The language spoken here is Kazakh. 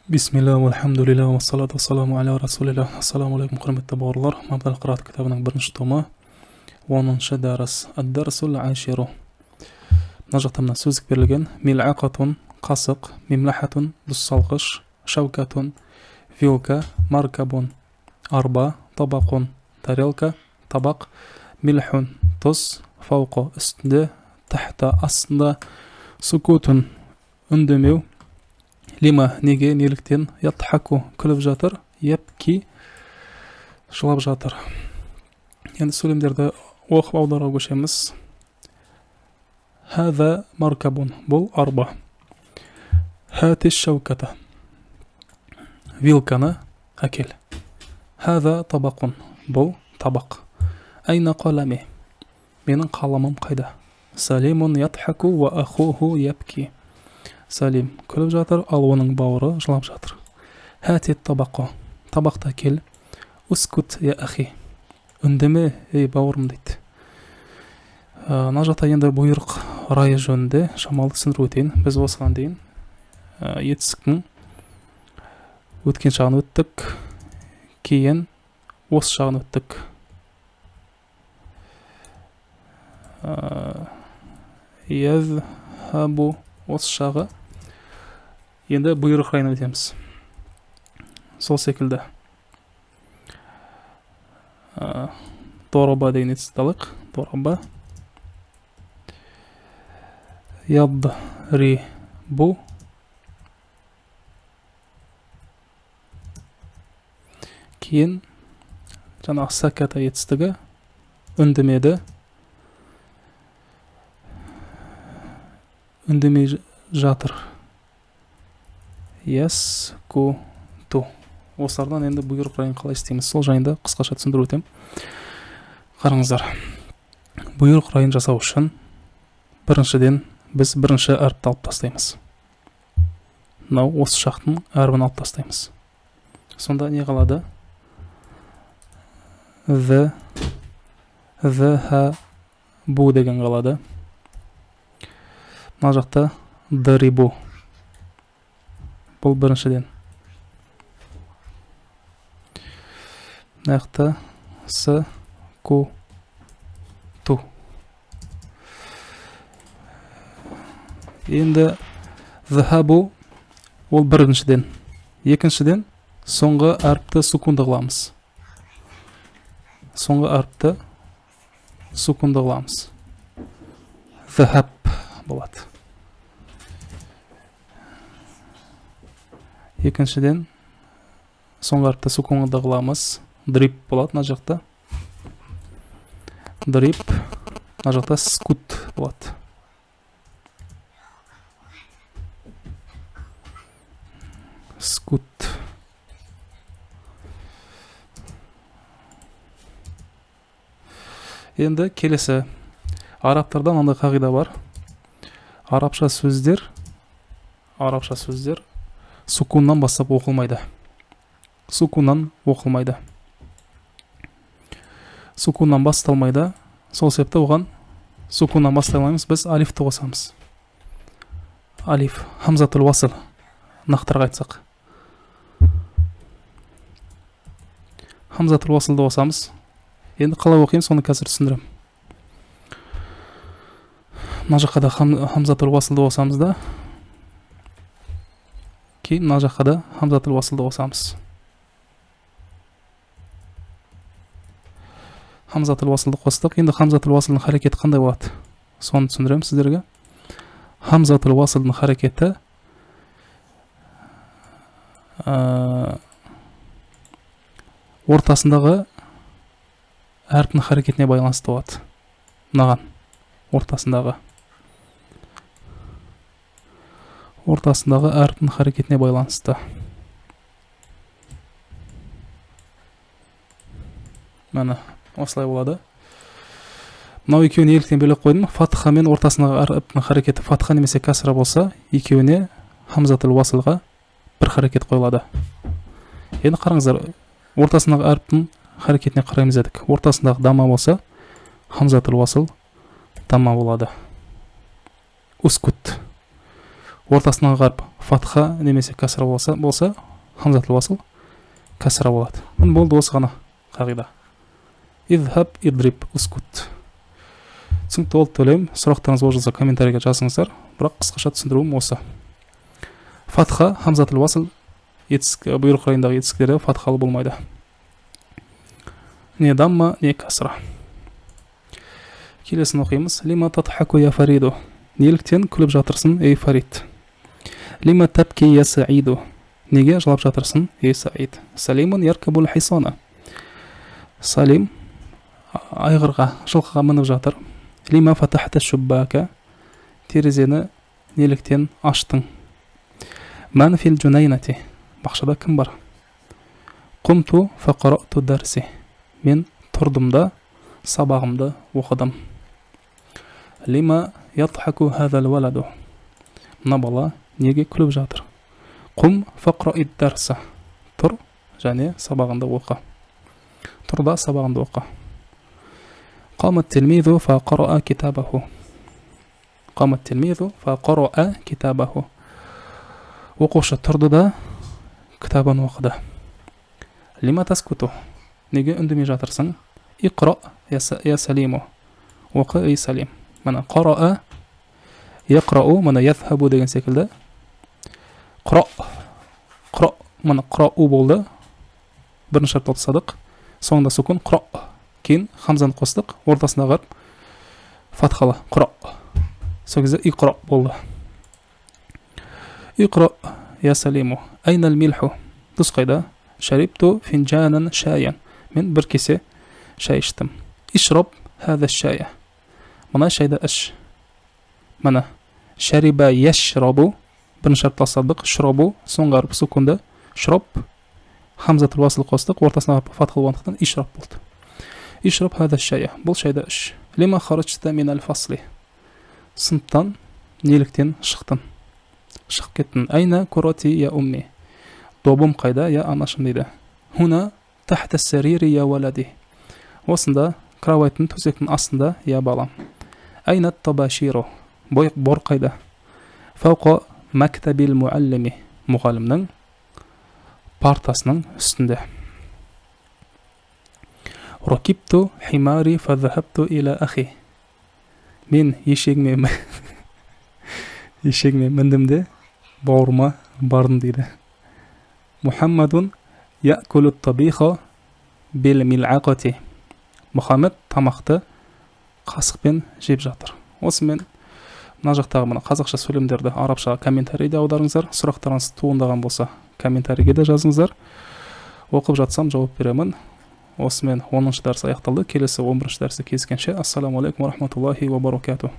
Бисмилла, алхамдулилла, вассалату вассаламу аля расулилля. Ассаламу алейкум, құрметті бауырлар. Мабдал қырат кітабының бірінші томы, 10-шы дәріс. Ад-дарсул аширу. Мына жақта мына сөздік берілген: мил'ақатун қасық, мимлахатун дұссалғыш, шаукатун вилка, маркабун арба, табақун тарелка, табақ, милхун тұз, фауқо үстінде, тахта астында, сукутун үндемеу, лима неге, неліктен, ятхаку күліп жатыр, епки жылап жатыр. Енді сөйлемдерді оқып аударуға көшеміз. Хаза маркабун, бұл арба. Хати шауката, вилканы әкел. Хаза табақун, бұл табақ. Айна қалами, менің қаламым қайда? Салимун ятхаку ва ахуху епки. Салим күліп жатыр, ал оның бауыры жылап жатыр. Хати табақо, табақты әкел. Ускут я ахи, үндеме, ей бауырым дейді. Мына жақта енді бұйрық райы жөнінде шамалды түсіндіріп өтейін. Біз осыған дейін етістіктің өткен шағын өттік, кейін осы шағын өттік. Язхабу осы шағы. Енді бұйрық райын өтеміз. Сол секілді. Дороба деген етістікті алайық. Дороба. Ядрибу. Кейін жаңағы саката етістігі үндемеді. Үндемей жатыр. Яскуту. Осылардан енді бұйрық райын қалай істейміз, сол жайында қысқаша түсіндіріп өтем. Қараңыздар. Бұйрық райын жасау үшін біріншіден біз бірінші әріпті алып тастаймыз. Мынау осы шақтың әрбін алып тастаймыз. Сонда не қалады? Бу деген қалады. Мына жақта дарибу. Бұл біріншіден. Мына сакуту. Енді захабу ол біріншіден. Екіншіден соңғы әріпті сукунды қыламыз. Соңғы әріпті сукунды қыламыз. Захаб болады. Екіншіден соңғы әріпті сукунды қыламыз. Дрип болады мына жақта. Дрип. Мына жақта скут болады. Скут. Енді келесі. Арабтарда мынандай қағида бар. Арабша сөздер сукуннан бастап оқылмайды. Сукуннан оқылмайды. Сукуннан басталмайды. Сол себепті оған сукуннан бастаймыз, біз алифті қосамыз. Алиф, хамзатул васл. Нақтырақ айтсақ. Хамзатул васлды қосамыз. Енді қалай оқимын, соны қазір түсіндірем. Мына жаққа да хамзатул васлды қосамыз да. Кейін мына жаққа да хамзатул васлды қосамыз. Хамзатул васлды қостық. Енді хамзатул васлдың харекеті қандай болады? Соны түсіндірем сіздерге. Хамзатул васлдың харекеті ортасындағы әріптің харекетіне байланысты болады. Мынаған ортасындағы әріптің харекетіне байланысты. Мәні осылай болады. Мынау екеуіне еліктен бөлек қойдым. Фатха мен ортасындағы әріптің харекеті фатха немесе кәсіра болса, екеуіне хамзатул васлға бір харекет қойылады. Енді қараңыздар, ортасындағы әріптің харекетіне қараймыз едік. Ортасындағы дама болса, хамзатул васл дама болады. Ускут. ортасына қарап фатха немесе касра болса хамзатул васл касра болады. Міне болды, осы ғана қағида. Идхаб идриб ускут. Түсінікті болды деп ойлаймын. Сұрақтарыңыз болса комментарийге жазыңыздар. Бірақ қысқаша түсіндіруім осы. Фатха хамзатул васл бұйрық райындағы етістіктері фатхалы болмайды. Не дамма, не касра. Келесін оқимыз. Лима татхаку я фариду. Неліктен күліп жатырсың, ей Фарид? Лима табки я саиду. Неге жылап жатырсың, ей Саид? Салимун яркабул хисана. Салим айғырға, жылқыға мініп жатыр. Лима фатахта шуббака. Терезені неліктен аштың? Ман фил джунайнати. Бақшада кім бар? Құмту фақарату дарси. Мен тұрдым да сабағымды оқыдым. Лима ятхаку хазал валаду. Мына бала неге күліп жатыр? Құм фақраид дарса. Тұр және сабағыңды оқы. Тұр да сабағыңды оқы. Қамат телмизу фақара'a китабаху. Қамат телмизу фақара'a китабаху. Оқушы тұрды да кітабын оқыды. Лима таскуту. Неге үндемей жатырсың? Иқра я салиму. Оқы, ей салим. Мана қара'a яқрау, мана яthхабу деген секілді. Қра, мана қрау болды. Бірінші шартты тастадық. Соңында сукун қра. Кейін хамзаны қостық. Ортасына қарап фатхалы қра. Сол кезде иқра болды. Иқра я салиму. Айнал милху. Дұс қайда? Шарипту финджанан шаян. Мен бір кесе шай іштім. Ишраб хаза шая. Мына шайды іш. Мына шариба яшрабу. Бірінші шарт тастадық. Шрабу. Соңға қарап сукунды. Шраб. Хамзатул васл қостық. Ортасына қарап фатхалы болғандықтан ишраб болды. Ишраб хаза шая. Бұл шайды іш. Лима харачта минал фасли. Сыныптан неліктен шықтың? Шығып кеттің. Айна курати я умми. Добым қайда, я анашым дейді. Хуна тахта сарири я валади. Осында кровайттың төсектің астында, я балам. Айна табаширу. Бор қайда? Фауқа мактабил муаллими. Мұғалімнің партасының үстінде. Ракибту химари фазахабту иля ахи. Мен ешегіме міндім де бауырыма бардым дейді. Мухаммадун я'кулу табиха бил мил'ақати. Мұхаммед тамақты қасықпен жеп жатыр. Осымен мына жақтағы мына қазақша сөйлемдерді арабшаға комментарийде аударыңыздар. Сұрақтарыңыз туындаған болса комментарийге де жазыңыздар. Оқып жатсам жауап беремін. Осымен 10-шы дәріс аяқталды. Келесі 11-шы дәрісте кездескенше. Ассаламу алейкум ва рахматуллахи ва баракатух.